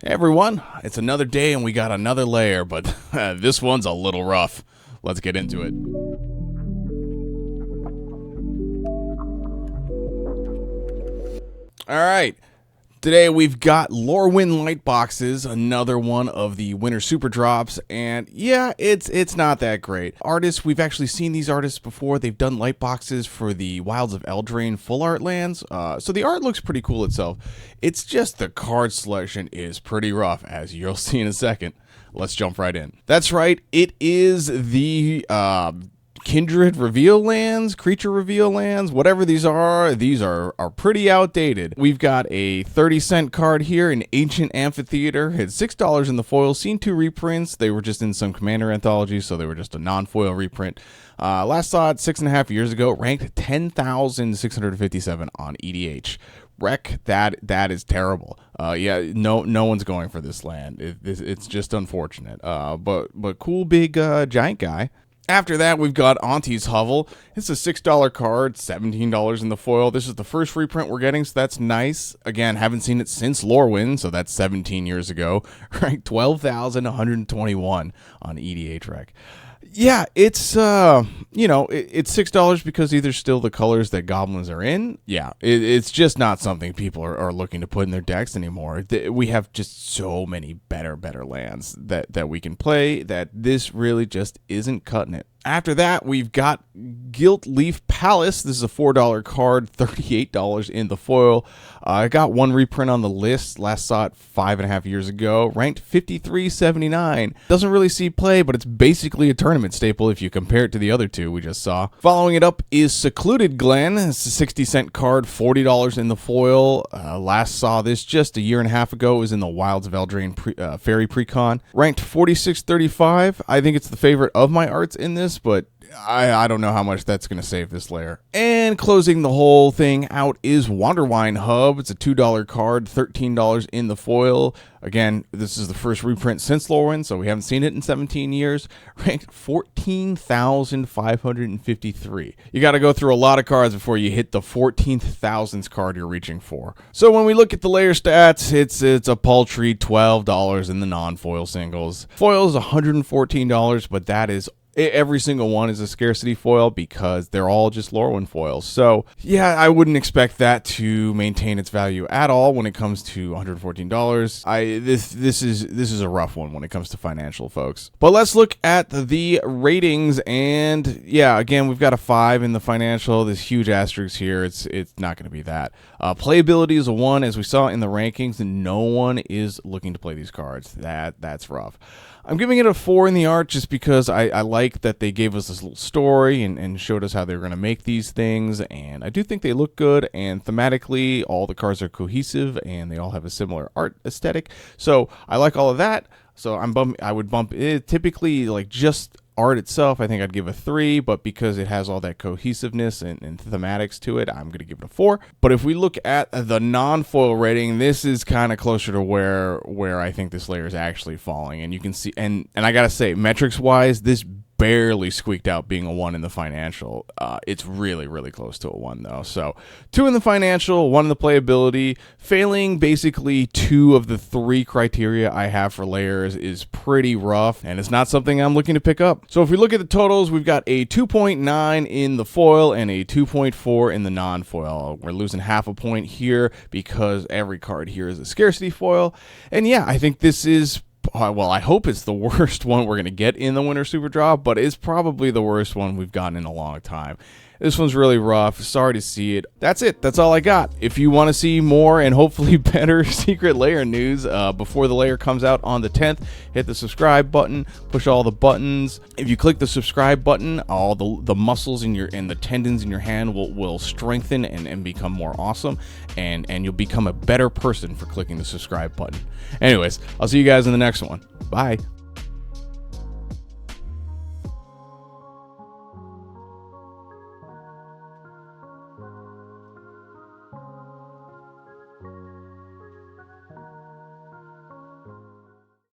Hey everyone, it's another day and we got another layer, but this one's a little rough. Let's get into it. Alright, today we've got Lorwyn Lightboxes, another one of the winter super drops, and yeah, it's not that great. Artists, we've actually seen these artists before. They've done Lightboxes for the Wilds of Eldraine full art lands, so the art looks pretty cool itself. It's just the card selection is pretty rough, as you'll see in a second. Let's jump right in. That's right, it is the Kindred reveal lands, creature reveal lands, whatever these are pretty outdated. We've got a 30-cent card here, an Ancient Amphitheater. It's $6 in the foil, seen 2 reprints. They were just in some Commander anthologies, so they were just a non-foil reprint. Last saw it 6.5 years ago, ranked 10,657 on EDH. Wreck, that is terrible. Yeah, no one's going for this land. It's just unfortunate. But cool big giant guy. After that, we've got Auntie's Hovel. It's a $6 card, $17 in the foil. This is the first reprint we're getting, so that's nice. Again, haven't seen it since Lorwyn, so that's 17 years ago. Right, 12,121 on EDH Rec. Yeah, it's it's $6 because these are still the colors that goblins are in. Yeah, it's just not something people are looking to put in their decks anymore. We have just so many better lands that we can play that this really just isn't cutting it. After that, we've got Gilt Leaf Palace. This is a $4 card, $38 in the foil. I got one reprint on the list. Last saw it 5.5 years ago. Ranked 53.79. Doesn't really see play, but it's basically a tournament staple if you compare it to the other two we just saw. Following it up is Secluded Glen. It's a 60-cent card, $40 in the foil. Last saw this just 1.5 years ago. It was in the Wilds of Eldraine Fairy Precon. Ranked 46.35. I think it's the favorite of my arts in this, but I don't know how much that's going to save this layer. And closing the whole thing out is Wanderwine Hub. It's a $2 card, $13 in the foil. Again, this is the first reprint since Lorwyn, so we haven't seen it in 17 years. Ranked 14,553. You got to go through a lot of cards before you hit the 14,000th card you're reaching for. So when we look at the layer stats, it's a paltry $12 in the non-foil singles. Foil is $114, but that is every single one is a scarcity foil because they're all just Lorwyn foils. So yeah, I wouldn't expect that to maintain its value at all when it comes to $114. This is a rough one when it comes to financial, folks. But let's look at the ratings, and yeah, again, we've got a 5 in the financial. This huge asterisk here. It's not going to be that. Playability is a 1, as we saw in the rankings, and no one is looking to play these cards. That's rough. I'm giving it a 4 in the art just because I like that they gave us this little story and showed us how they were going to make these things, and I do think they look good, and thematically all the cards are cohesive and they all have a similar art aesthetic, so I like all of that. So I would bump it. Typically, like just art itself, I think I'd give a 3, but because it has all that cohesiveness and thematics to it, I'm going to give it a 4. But if we look at the non-foil rating, this is kind of closer to where I think this layer is actually falling. And you can see, and I got to say, metrics-wise, this barely squeaked out being a 1 in the financial. It's really close to a 1 though. So 2 in the financial, 1 in the playability. Failing basically 2 of the 3 criteria I have for layers is pretty rough, and it's not something I'm looking to pick up. So if we look at the totals, we've got a 2.9 in the foil and a 2.4 in the non-foil. We're losing half a point here because every card here is a scarcity foil. And yeah, I think this is, well, I hope it's the worst one we're going to get in the Winter Super Drop, but it's probably the worst one we've gotten in a long time. This one's really rough. Sorry to see it. That's it. That's all I got. If you want to see more and hopefully better Secret Lair news before the layer comes out on the 10th, hit the subscribe button, push all the buttons. If you click the subscribe button, all the muscles in and the tendons in your hand will strengthen and become more awesome, and you'll become a better person for clicking the subscribe button. Anyways, I'll see you guys in the next one. Bye.